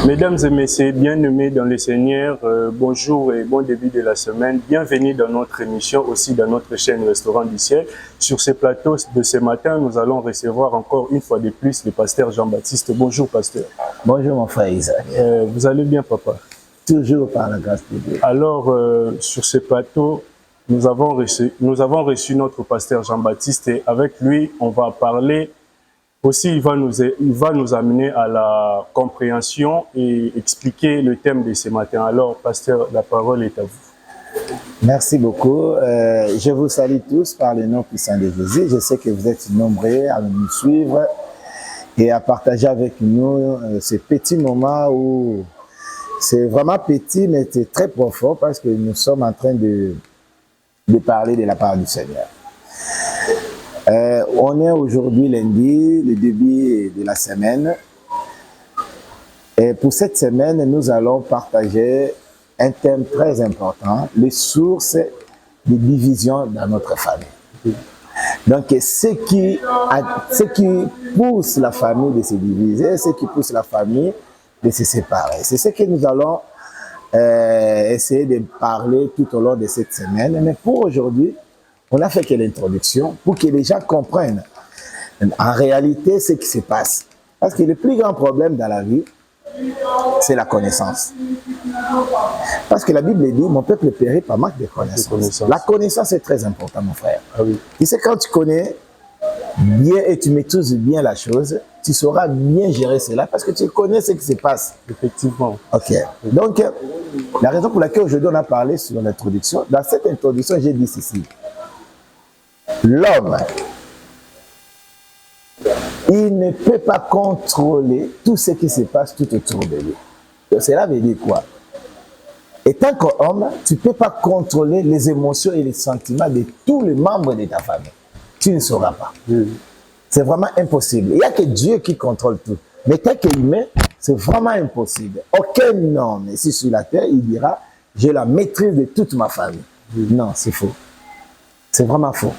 Mesdames et messieurs, bien-aimés dans le Seigneur, bonjour et bon début de la semaine. Bienvenue dans notre émission, aussi dans notre chaîne Restaurant du Ciel. Sur ce plateau de ce matin, nous allons recevoir encore une fois de plus le pasteur Jean-Baptiste. Bonjour, pasteur. Bonjour, mon frère Isaac. Vous allez bien, papa? Toujours par la grâce de Dieu. Alors, sur ce plateau, nous avons reçu notre pasteur Jean-Baptiste et avec lui, on va parler. Aussi, il va nous amener à la compréhension et expliquer le thème de ce matin. Alors, pasteur, la parole est à vous. Merci beaucoup. Je vous salue tous par le nom puissant de Jésus. Je sais que vous êtes nombreux à nous suivre et à partager avec nous ce petit moment où c'est vraiment petit, mais c'est très profond parce que nous sommes en train de parler de la part du Seigneur. On est aujourd'hui lundi, le début de la semaine. Et pour cette semaine, nous allons partager un thème très important, les sources de division dans notre famille. Donc, ce qui pousse la famille de se diviser, ce qui pousse la famille de se séparer. C'est ce que nous allons essayer de parler tout au long de cette semaine. Mais pour aujourd'hui, on a fait que l'introduction pour que les gens comprennent en réalité ce qui se passe. Parce que le plus grand problème dans la vie, c'est la connaissance. Parce que la Bible dit, mon peuple périt par manque de connaissance. La connaissance est très importante, mon frère. Ah oui. Tu sais, quand tu connais bien et tu maîtrises bien la chose, tu sauras bien gérer cela parce que tu connais ce qui se passe. Effectivement. Ok. Donc, la raison pour laquelle aujourd'hui on a parlé sur l'introduction, dans cette introduction, j'ai dit ceci. L'homme, il ne peut pas contrôler tout ce qui se passe tout autour de lui. Donc, cela veut dire quoi? Et tant qu'homme, tu ne peux pas contrôler les émotions et les sentiments de tous les membres de ta famille. Tu ne sauras pas. C'est vraiment impossible. Il n'y a que Dieu qui contrôle tout. Mais tant qu'humain, c'est vraiment impossible. Aucun homme ici sur la terre, il dira, j'ai la maîtrise de toute ma famille. Non, c'est faux. C'est vraiment faux.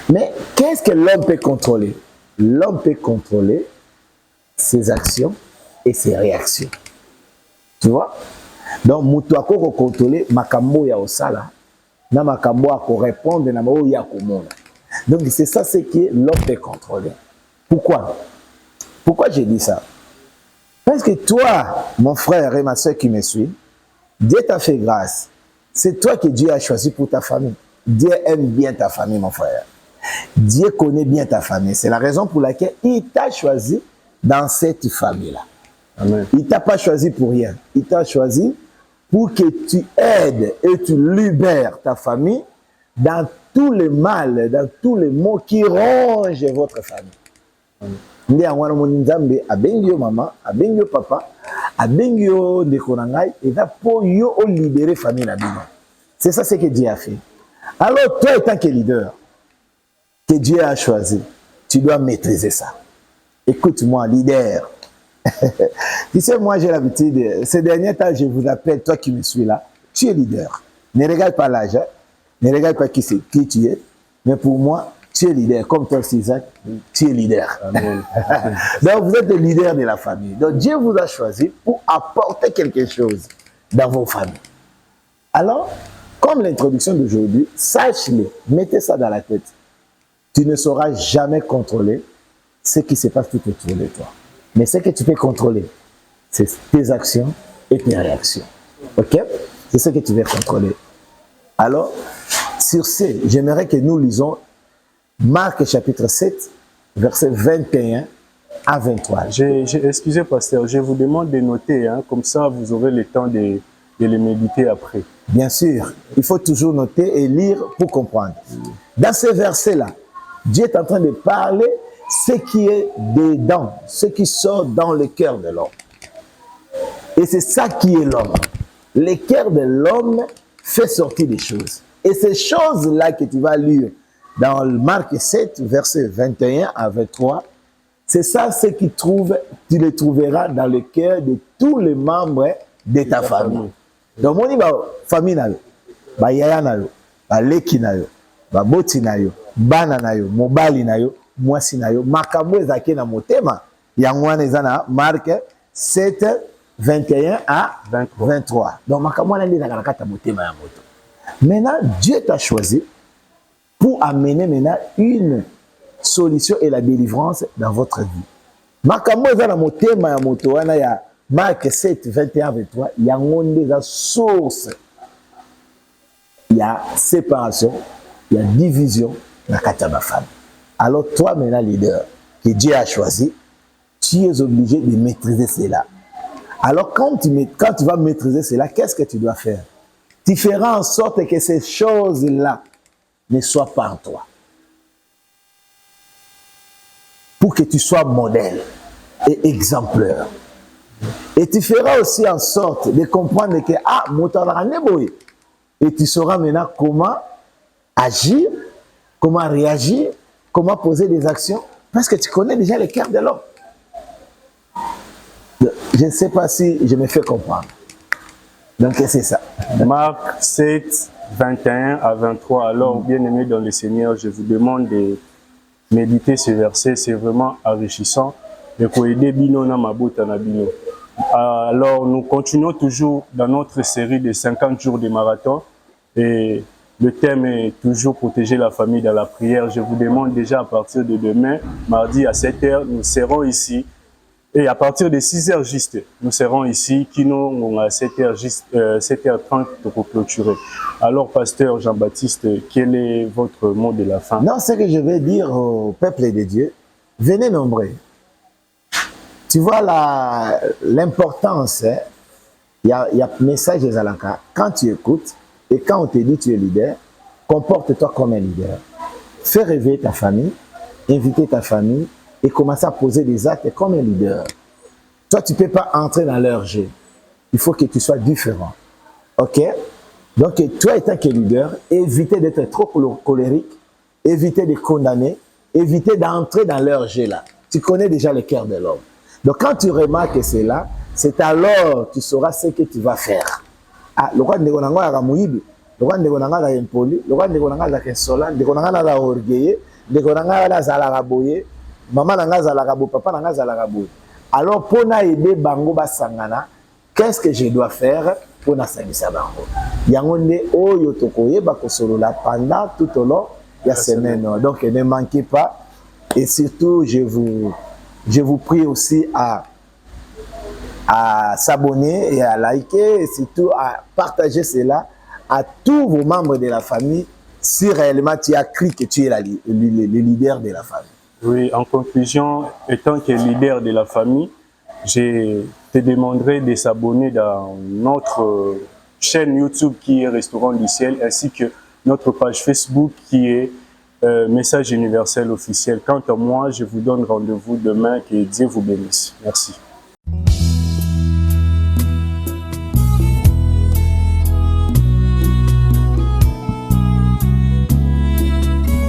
Mais qu'est-ce que l'homme peut contrôler? L'homme peut contrôler ses actions et ses réactions. Tu vois? Donc, mutu ako contrôler makambo ya osala, na makambo ako répondre na makambo ya komona. Donc, c'est ça ce que l'homme peut contrôler. Pourquoi? Pourquoi j'ai dit ça? Parce que toi, mon frère et ma soeur qui me suivent, Dieu t'a fait grâce. C'est toi que Dieu a choisi pour ta famille. Dieu aime bien ta famille, mon frère. Dieu connaît bien ta famille. C'est la raison pour laquelle il t'a choisi dans cette famille-là. Amen. Il ne t'a pas choisi pour rien. Il t'a choisi pour que tu aides et tu libères ta famille dans tous les mal, dans tous les maux qui rongent votre famille. Nde angwana moninzambe abengio mama, abengio papa, abengio ndekonangai et va pour yo libérer famille la bino. C'est ça ce que Dieu a fait. Alors toi étant que leader que Dieu a choisi, tu dois maîtriser ça. Écoute-moi, leader. Tu sais, moi j'ai l'habitude, ces derniers temps, je vous appelle, toi qui me suis là, tu es leader. Ne regarde pas l'âge, hein? Ne regarde pas qui tu es, mais pour moi, tu es leader. Comme toi, Isaac, tu es leader. Amen. Donc vous êtes le leader de la famille. Donc Dieu vous a choisi pour apporter quelque chose dans vos familles. Alors, comme l'introduction d'aujourd'hui, sache-le, mettez ça dans la tête. Tu ne sauras jamais contrôler ce qui se passe tout autour de toi. Mais ce que tu peux contrôler, c'est tes actions et tes réactions. Ok? C'est ce que tu veux contrôler. Alors, sur ce, j'aimerais que nous lisons Marc chapitre 7, versets 21 à 23. Excusez, pasteur, je vous demande de noter, hein, comme ça vous aurez le temps de les méditer après. Bien sûr, il faut toujours noter et lire pour comprendre. Dans ces versets-là, Dieu est en train de parler ce qui est dedans, ce qui sort dans le cœur de l'homme. Et c'est ça qui est l'homme. Le cœur de l'homme fait sortir des choses. Et ces choses-là que tu vas lire dans Marc 7, versets 21 à 23, c'est ça ce qui tu le trouveras dans le cœur de tous les membres de ta famille. Donc, on dit, famille, yaya na yo, leki na yo, boti na yo, bana na yo, mobali na yo, mwasi na yo, makambo ezake na motema. Yangwana ezana Marc 7, 21 à 23. Donc, maintenant, Dieu t'a choisi pour amener maintenant une solution et la délivrance dans votre vie. Makambo eza na motema ya moto wana ya Marc 7, 21, 23, il y a une source. Il y a séparation, il y a division dans la femme. Alors toi maintenant leader que Dieu a choisi, tu es obligé de maîtriser cela. Alors quand tu vas maîtriser cela, qu'est-ce que tu dois faire? Tu feras en sorte que ces choses-là ne soient pas en toi. Pour que tu sois modèle et exemplaire. Et tu feras aussi en sorte de comprendre que et tu sauras maintenant comment agir, comment réagir, comment poser des actions, parce que tu connais déjà le cœur de l'homme. Je ne sais pas si je me fais comprendre. Donc c'est ça. Marc 7, 21 à 23. Alors, bien-aimés dans le Seigneur, je vous demande de méditer ce verset. C'est vraiment enrichissant. Et pour aider Bino na Mabota na Bino. Alors, nous continuons toujours dans notre série de 50 jours de marathon. Et le thème est toujours protéger la famille dans la prière. Je vous demande déjà à partir de demain, mardi à 7h, nous serons ici. Et à partir de 6h juste, nous serons ici, Kino, à 7h30 pour clôturer. Alors, pasteur Jean-Baptiste, quel est votre mot de la fin? Non, ce que je vais dire au peuple de Dieu, venez nombreux. Tu vois l'importance, hein? Il y a un message des Alaka. Quand tu écoutes et quand on te dit tu es leader, comporte-toi comme un leader. Fais rêver ta famille, inviter ta famille, et commencer à poser des actes comme un leader. Toi, tu ne peux pas entrer dans leur jeu. Il faut que tu sois différent. OK? Donc, toi, étant que leader, évitez d'être trop colérique, évitez de condamner, évitez d'entrer dans leur jeu là. Tu connais déjà le cœur de l'homme. Donc, quand tu remarques cela, c'est alors que tu sauras ce que tu vas faire. Ah, le roi de Gonanga a Ramouibi, le roi de Gonanga a Impoli, le roi de Gonanga a Kensolan, le roi de Gonanga a Orgueillé, le roi de Gonanga a Zalaraboye, maman nanga zalakabo, papa nanga zalakabo. Alors pour aider bango basangana, qu'est-ce que je dois faire pour nasangisa bango? Yangonde oyo tokoye bakosolola pendant tout au long de la semaine. Donc ne manquez pas et surtout je vous prie aussi à s'abonner et à liker et surtout à partager cela à tous vos membres de la famille si réellement tu as cru que tu es le leader de la famille. Oui, en conclusion, étant que leader de la famille, je te demanderai de s'abonner dans notre chaîne YouTube qui est Restaurant du Ciel, ainsi que notre page Facebook qui est Message Universel Officiel. Quant à moi, je vous donne rendez-vous demain. Que Dieu vous bénisse. Merci.